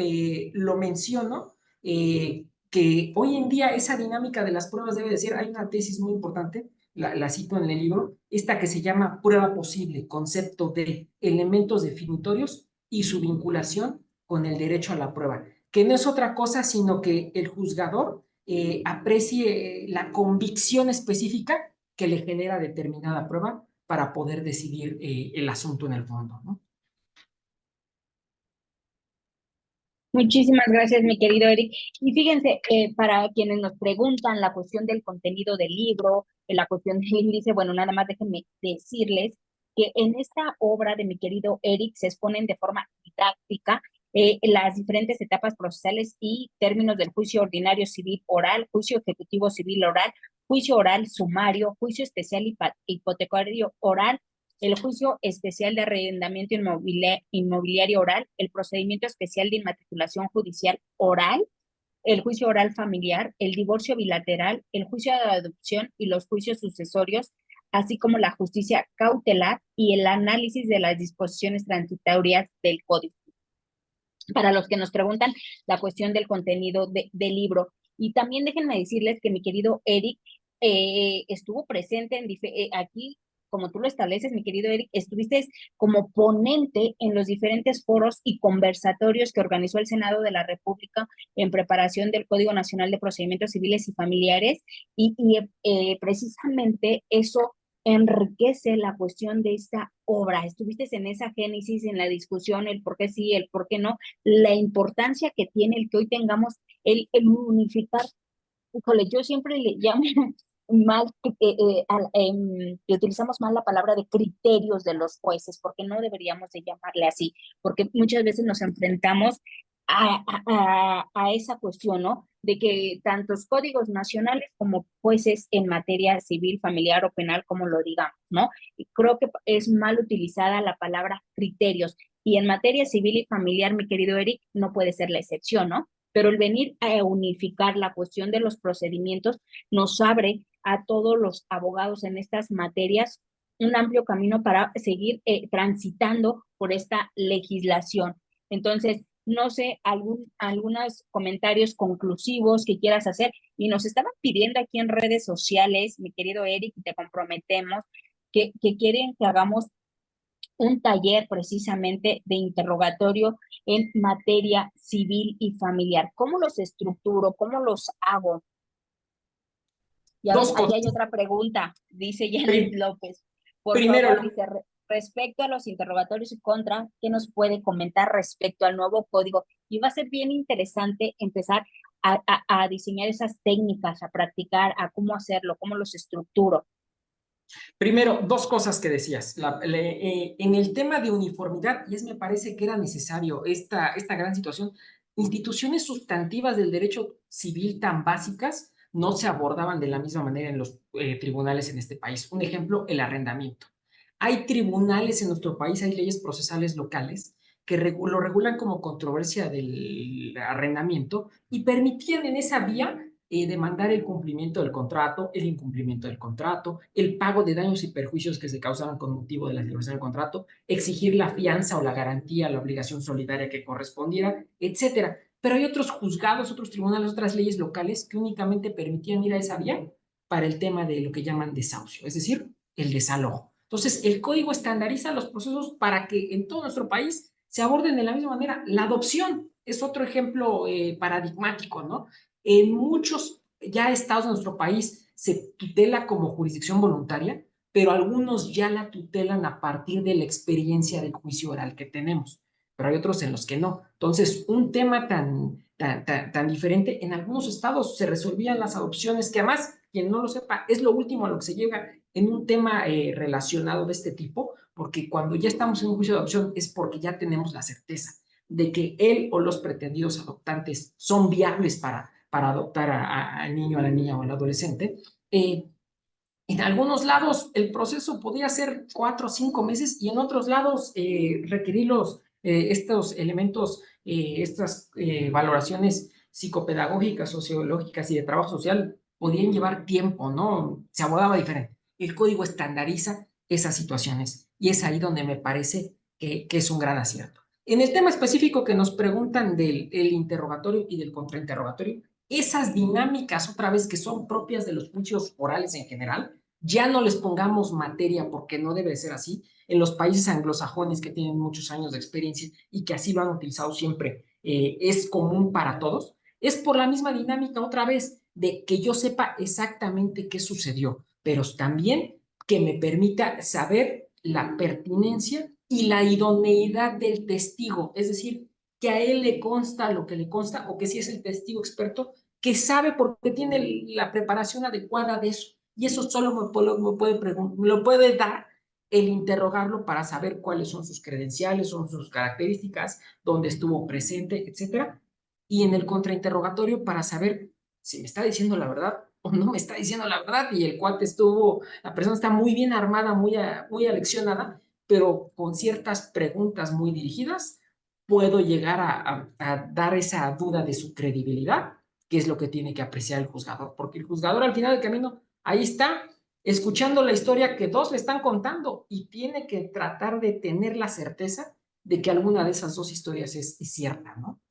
lo menciono, que hoy en día esa dinámica de las pruebas debe de ser, hay una tesis muy importante, la cito en el libro, esta que se llama prueba posible, concepto de elementos definitorios y su vinculación con el derecho a la prueba, que no es otra cosa sino que el juzgador aprecie la convicción específica que le genera determinada prueba para poder decidir el asunto en el fondo, ¿no? Muchísimas gracias, mi querido Eric. Y fíjense, para quienes nos preguntan la cuestión del contenido del libro, la cuestión del índice, bueno, nada más déjenme decirles que en esta obra de mi querido Eric se exponen de forma didáctica las diferentes etapas procesales y términos del juicio ordinario civil oral, juicio ejecutivo civil oral, juicio oral sumario, juicio especial hipotecario oral, el juicio especial de arrendamiento inmobiliario oral, el procedimiento especial de inmatriculación judicial oral, el juicio oral familiar, el divorcio bilateral, el juicio de adopción y los juicios sucesorios, así como la justicia cautelar y el análisis de las disposiciones transitorias del Código. Para los que nos preguntan la cuestión del contenido del libro. Y también déjenme decirles que mi querido Eric estuvo presente aquí, como tú lo estableces, mi querido Eric, estuviste como ponente en los diferentes foros y conversatorios que organizó el Senado de la República en preparación del Código Nacional de Procedimientos Civiles y Familiares, y precisamente eso enriquece la cuestión de esta obra. Estuviste en esa génesis, en la discusión, el por qué sí, el por qué no, la importancia que tiene el que hoy tengamos el unificar. Híjole, yo siempre le llamo mal, que utilizamos mal la palabra de criterios de los jueces, porque no deberíamos de llamarle así, porque muchas veces nos enfrentamos a esa cuestión, ¿no? De que tantos códigos nacionales como jueces en materia civil, familiar o penal, como lo digamos, ¿no? Y creo que es mal utilizada la palabra criterios. Y en materia civil y familiar, mi querido Eric, no puede ser la excepción, ¿no? Pero el venir a unificar la cuestión de los procedimientos nos abre a todos los abogados en estas materias un amplio camino para seguir transitando por esta legislación. Entonces, no sé, algunos comentarios conclusivos que quieras hacer. Y nos estaban pidiendo aquí en redes sociales, mi querido Eric, te comprometemos, que quieren que hagamos un taller precisamente de interrogatorio en materia civil y familiar. ¿Cómo los estructuro? ¿Cómo los hago? Y a ver, Dos aquí cosas. hay otra pregunta, dice Janet López. Por Primero, favor, dice, respecto a los interrogatorios y contra, ¿qué nos puede comentar respecto al nuevo código? Y va a ser bien interesante empezar a diseñar esas técnicas, a practicar, a cómo hacerlo, cómo los estructuro. Primero, dos cosas que decías. En el tema de uniformidad, me parece que era necesario esta gran situación, instituciones sustantivas del derecho civil tan básicas no se abordaban de la misma manera en los tribunales en este país. Un ejemplo, el arrendamiento. Hay tribunales en nuestro país, hay leyes procesales locales que lo regulan como controversia del arrendamiento y permitían en esa vía demandar el cumplimiento del contrato, el incumplimiento del contrato, el pago de daños y perjuicios que se causaban con motivo de la celebración del contrato, exigir la fianza o la garantía, la obligación solidaria que correspondiera, etcétera. Pero hay otros juzgados, otros tribunales, otras leyes locales que únicamente permitían ir a esa vía para el tema de lo que llaman desahucio, es decir, el desalojo. Entonces, el código estandariza los procesos para que en todo nuestro país se aborden de la misma manera. La adopción es otro ejemplo paradigmático, ¿no? En muchos ya estados de nuestro país se tutela como jurisdicción voluntaria, pero algunos ya la tutelan a partir de la experiencia del juicio oral que tenemos, pero hay otros en los que no. Entonces, un tema tan diferente, en algunos estados se resolvían las adopciones, que además, quien no lo sepa, es lo último a lo que se llega en un tema relacionado de este tipo, porque cuando ya estamos en un juicio de adopción es porque ya tenemos la certeza de que él o los pretendidos adoptantes son viables para adoptar al niño, a la niña o al adolescente. En algunos lados el proceso podía ser 4 o 5 meses y en otros lados requerir estos elementos, estas valoraciones psicopedagógicas, sociológicas y de trabajo social podían llevar tiempo, ¿no? Se abordaba diferente. El código estandariza esas situaciones y es ahí donde me parece que es un gran acierto. En el tema específico que nos preguntan del interrogatorio y del contrainterrogatorio, esas dinámicas otra vez que son propias de los juicios orales en general, ya no les pongamos materia porque no debe ser así. En los países anglosajones que tienen muchos años de experiencia y que así lo han utilizado siempre, es común para todos. Es por la misma dinámica otra vez de que yo sepa exactamente qué sucedió, pero también que me permita saber la pertinencia y la idoneidad del testigo, es decir, que a él le consta lo que le consta o que si es el testigo experto, que sabe porque tiene la preparación adecuada de eso. Y eso solo me lo puede dar el interrogarlo para saber cuáles son sus credenciales, son sus características, dónde estuvo presente, etcétera. Y en el contrainterrogatorio para saber si me está diciendo la verdad o no me está diciendo la verdad. Y el cuate la persona está muy bien armada, muy aleccionada, pero con ciertas preguntas muy dirigidas, puedo llegar a dar esa duda de su credibilidad, que es lo que tiene que apreciar el juzgador, porque el juzgador al final del camino, ahí está, escuchando la historia que dos le están contando y tiene que tratar de tener la certeza de que alguna de esas dos historias es cierta, ¿no?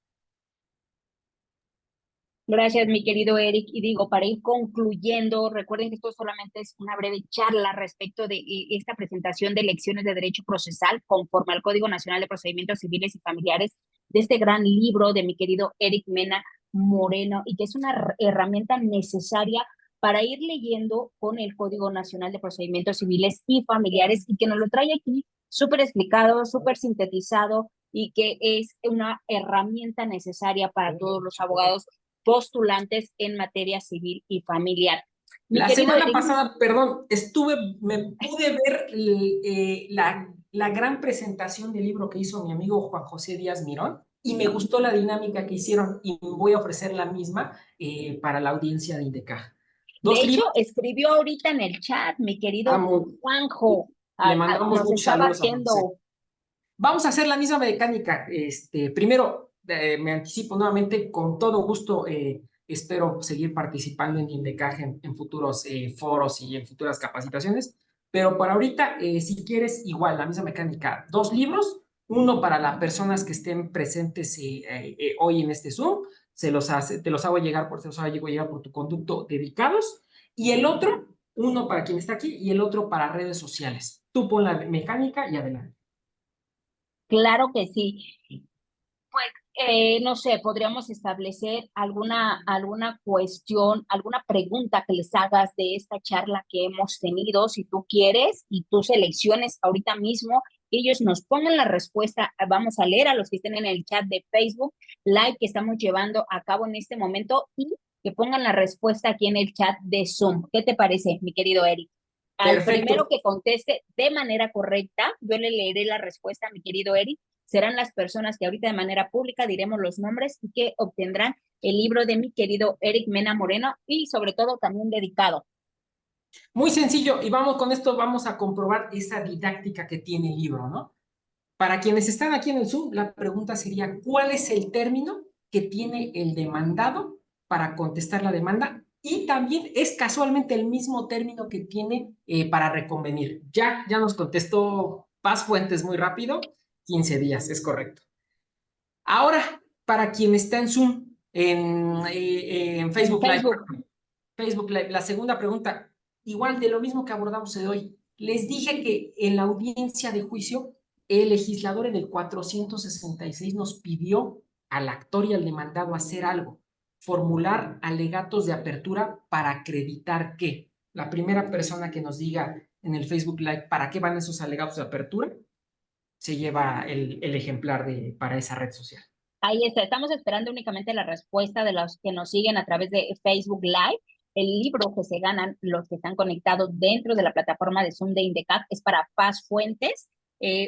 Gracias, mi querido Eric. Y digo, para ir concluyendo, recuerden que esto solamente es una breve charla respecto de esta presentación de lecciones de derecho procesal conforme al Código Nacional de Procedimientos Civiles y Familiares de este gran libro de mi querido Eric Mena Moreno y que es una herramienta necesaria para ir leyendo con el Código Nacional de Procedimientos Civiles y Familiares y que nos lo trae aquí súper explicado, súper sintetizado y que es una herramienta necesaria para todos los abogados postulantes en materia civil y familiar. Mi La querido semana Eric, pasada, perdón, me pude ver la gran presentación del libro que hizo mi amigo Juan José Díaz Mirón y me gustó la dinámica que hicieron y voy a ofrecer la misma para la audiencia de Indecaj. de Dos hecho, libros, escribió ahorita en el chat, mi querido amo, Juanjo, le mandamos nos muchos estaba saludos a Juan José. haciendo. Vamos a hacer la misma mecánica. Primero, me anticipo nuevamente, con todo gusto, espero seguir participando en Indecaj en futuros foros y en futuras capacitaciones. Pero por ahorita, si quieres, igual, la misma mecánica. Dos libros, uno para las personas que estén presentes hoy en este Zoom, te los hago llegar por tu conducto dedicados. Y el otro, uno para quien está aquí y el otro para redes sociales. Tú pon la mecánica y adelante. Claro que sí. Pues, no sé, podríamos establecer alguna cuestión, alguna pregunta que les hagas de esta charla que hemos tenido, si tú quieres, y tú selecciones ahorita mismo, ellos nos pongan la respuesta, vamos a leer a los que estén en el chat de Facebook, live que estamos llevando a cabo en este momento, y que pongan la respuesta aquí en el chat de Zoom. ¿Qué te parece, mi querido Eric? Al primero Perfecto. que conteste de manera correcta, yo le leeré la respuesta a mi querido Eric serán las personas que ahorita de manera pública diremos los nombres y que obtendrán el libro de mi querido Eric Mena Moreno y sobre todo también dedicado. Muy sencillo, y vamos con esto, vamos a comprobar esa didáctica que tiene el libro, ¿no? Para quienes están aquí en el Zoom, la pregunta sería, ¿cuál es el término que tiene el demandado para contestar la demanda? Y también es casualmente el mismo término que tiene para reconvenir. Ya nos contestó Paz Fuentes muy rápido, 15 días, es correcto. Ahora, para quien está en Zoom, en Facebook Live, Facebook Live, la segunda pregunta, igual de lo mismo que abordamos hoy. Les dije que en la audiencia de juicio, el legislador en el 466 nos pidió al actor y al demandado hacer algo, formular alegatos de apertura para acreditar que la primera persona que nos diga en el Facebook Live para qué van esos alegatos de apertura, se lleva el ejemplar para esa red social. Ahí está, estamos esperando únicamente la respuesta de los que nos siguen a través de Facebook Live. El libro que se ganan los que están conectados dentro de la plataforma de Zoom de INDECAP es para Paz Fuentes.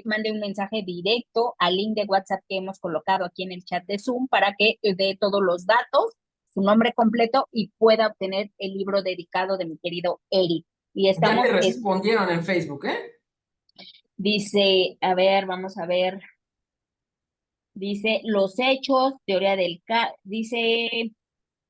Mande un mensaje directo al link de WhatsApp que hemos colocado aquí en el chat de Zoom para que dé todos los datos, su nombre completo y pueda obtener el libro dedicado de mi querido Eric. Y estamos, ya me respondieron en Facebook, ¿eh? Dice, a ver, vamos a ver. Dice los hechos, teoría del dice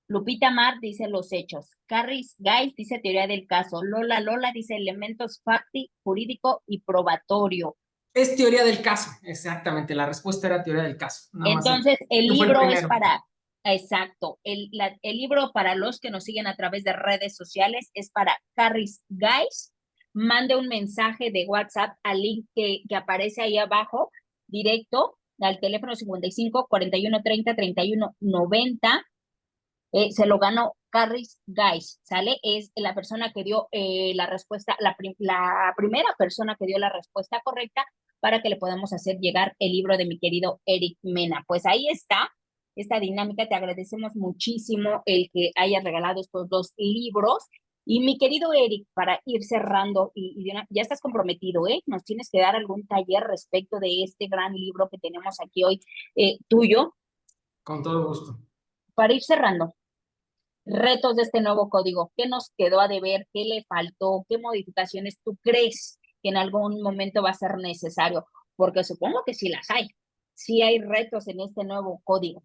Lupita Mar, dice los hechos. Carris Guys dice teoría del caso. Lola dice elementos facti, jurídico y probatorio. Es teoría del caso, exactamente. La respuesta era teoría del caso. Entonces, el libro es para, exacto, el libro para los que nos siguen a través de redes sociales es para Carris Guys. Mande un mensaje de WhatsApp al link que aparece ahí abajo, directo, al teléfono 55 41 30 31 90. Se lo ganó Carris Guys, ¿sale? Es la persona que dio la respuesta, la primera persona que dio la respuesta correcta para que le podamos hacer llegar el libro de mi querido Eric Mena. Pues ahí está esta dinámica. Te agradecemos muchísimo el que hayas regalado estos 2 libros. Y mi querido Eric, para ir cerrando, ya estás comprometido, ¿eh? Nos tienes que dar algún taller respecto de este gran libro que tenemos aquí hoy tuyo. Con todo gusto. Para ir cerrando, retos de este nuevo código, ¿qué nos quedó a deber? ¿Qué le faltó? ¿Qué modificaciones tú crees que en algún momento va a ser necesario? Porque supongo que sí las hay. Sí hay retos en este nuevo código.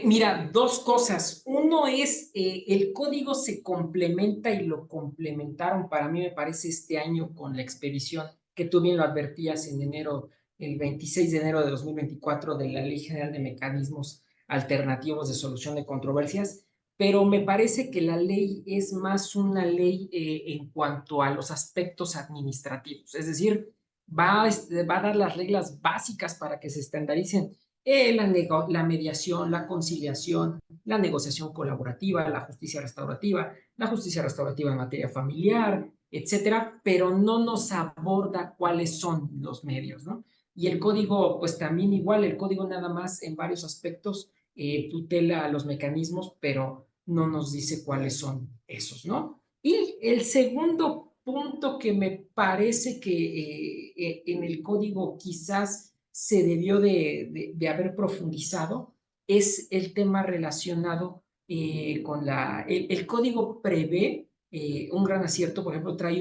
Mira, 2 cosas. Uno es, el código se complementa y lo complementaron para mí, me parece, este año con la expedición que tú bien lo advertías en enero, el 26 de enero de 2024 de la Ley General de Mecanismos Alternativos de Solución de Controversias, pero me parece que la ley es más una ley en cuanto a los aspectos administrativos, es decir, va a dar las reglas básicas para que se estandaricen la mediación, la conciliación, la negociación colaborativa, la justicia restaurativa en materia familiar, etcétera, pero no nos aborda cuáles son los medios, ¿no? Y el código, pues también igual, el código nada más en varios aspectos tutela los mecanismos, pero no nos dice cuáles son esos, ¿no? Y el segundo punto que me parece que en el código quizás se debió de haber profundizado es el tema relacionado con el código prevé un gran acierto, por ejemplo, trae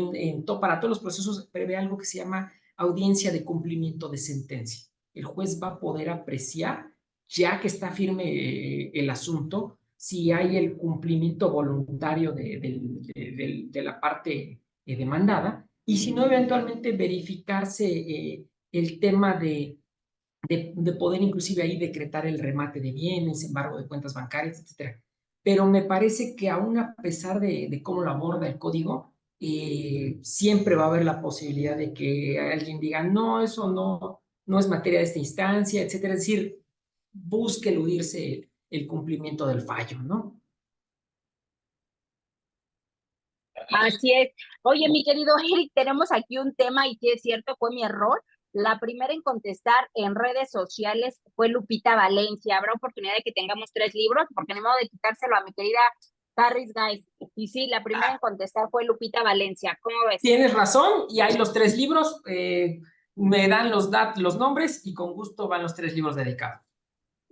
para todos los procesos prevé algo que se llama audiencia de cumplimiento de sentencia. El juez va a poder apreciar, ya que está firme el asunto, si hay el cumplimiento voluntario de la parte demandada, y si no, eventualmente verificarse el tema de poder inclusive ahí decretar el remate de bienes, embargo de cuentas bancarias, etcétera. Pero me parece que aún a pesar de cómo lo aborda el código, siempre va a haber la posibilidad de que alguien diga, no, eso no es materia de esta instancia, etcétera. Es decir, busque eludirse el cumplimiento del fallo, ¿no? Así es. Oye, mi querido Eric, tenemos aquí un tema y que es cierto, fue mi error. La primera en contestar en redes sociales fue Lupita Valencia. Habrá oportunidad de que tengamos 3 libros, porque ni modo de quitárselo a mi querida Carris Guys. Y sí, la primera en contestar fue Lupita Valencia. ¿Cómo ves? Tienes razón, y hay los 3 libros. me dan los nombres y con gusto van los 3 libros dedicados.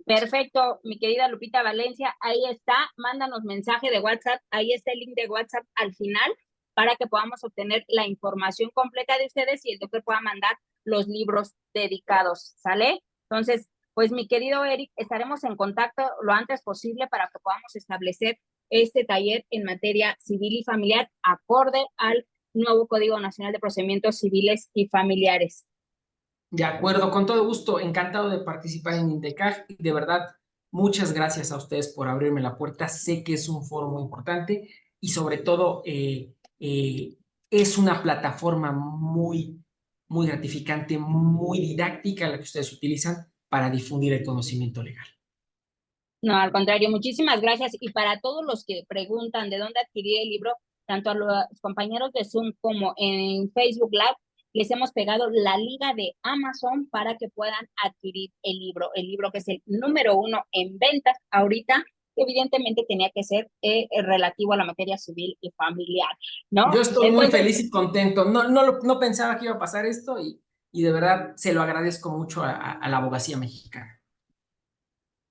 Perfecto, mi querida Lupita Valencia, ahí está, mándanos mensaje de WhatsApp, ahí está el link de WhatsApp al final para que podamos obtener la información completa de ustedes y el doctor pueda mandar los libros dedicados, ¿sale? Entonces, pues mi querido Eric, estaremos en contacto lo antes posible para que podamos establecer este taller en materia civil y familiar acorde al nuevo Código Nacional de Procedimientos Civiles y Familiares. De acuerdo, con todo gusto, encantado de participar en INDECAJ y de verdad, muchas gracias a ustedes por abrirme la puerta. Sé que es un foro muy importante y sobre todo es una plataforma muy gratificante, muy didáctica la que ustedes utilizan para difundir el conocimiento legal. No, al contrario, muchísimas gracias. Y para todos los que preguntan de dónde adquirir el libro, tanto a los compañeros de Zoom como en Facebook Live, les hemos pegado la liga de Amazon para que puedan adquirir el libro que es el número 1 en ventas ahorita, que evidentemente tenía que ser relativo a la materia civil y familiar, ¿no? Yo estoy muy Entonces, feliz y contento. No pensaba que iba a pasar esto y de verdad se lo agradezco mucho a la abogacía mexicana.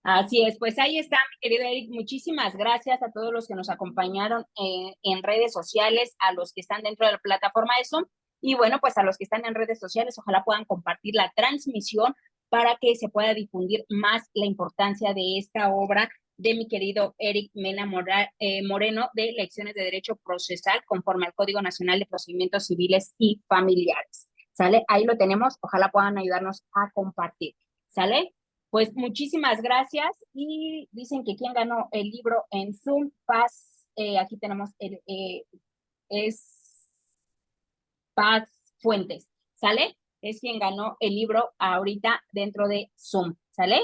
así es, pues ahí está, mi querido Eric. Muchísimas gracias a todos los que nos acompañaron en redes sociales, a los que están dentro de la plataforma de Zoom y bueno, pues a los que están en redes sociales, ojalá puedan compartir la transmisión para que se pueda difundir más la importancia de esta obra de mi querido Eric Mena Moreno de Lecciones de Derecho Procesal conforme al Código Nacional de Procedimientos Civiles y Familiares. ¿Sale? Ahí lo tenemos, ojalá puedan ayudarnos a compartir. ¿Sale? Pues muchísimas gracias y dicen que quien ganó el libro en Zoom, Paz, aquí tenemos, es Paz Fuentes, ¿sale? Es quien ganó el libro ahorita dentro de Zoom, ¿sale?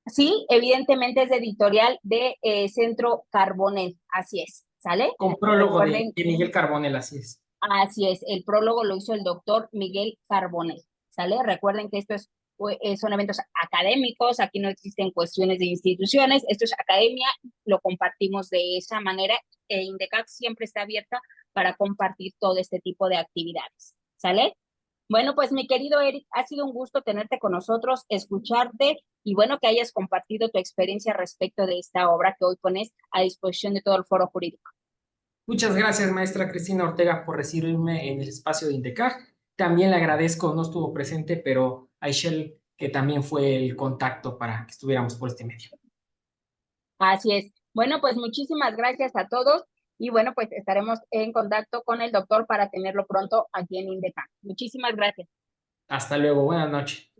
Sí, evidentemente es de editorial de Centro Carbonell, así es, ¿sale? Con prólogo Recuerden, de Miguel Carbonell, así es. así es, el prólogo lo hizo el doctor Miguel Carbonell, ¿sale? Recuerden que son eventos académicos, aquí no existen cuestiones de instituciones, esto es academia, lo compartimos de esa manera e INDECAC siempre está abierta para compartir todo este tipo de actividades, ¿sale? Bueno, pues mi querido Eric, ha sido un gusto tenerte con nosotros, escucharte y bueno, que hayas compartido tu experiencia respecto de esta obra que hoy pones a disposición de todo el foro jurídico. Muchas gracias, maestra Cristina Ortega, por recibirme en el espacio de INDECAJ. También le agradezco, no estuvo presente, pero a Ishel, que también fue el contacto para que estuviéramos por este medio. Así es. Bueno, pues muchísimas gracias a todos y bueno, pues estaremos en contacto con el doctor para tenerlo pronto aquí en INDECAN. Muchísimas gracias. Hasta luego, buenas noches.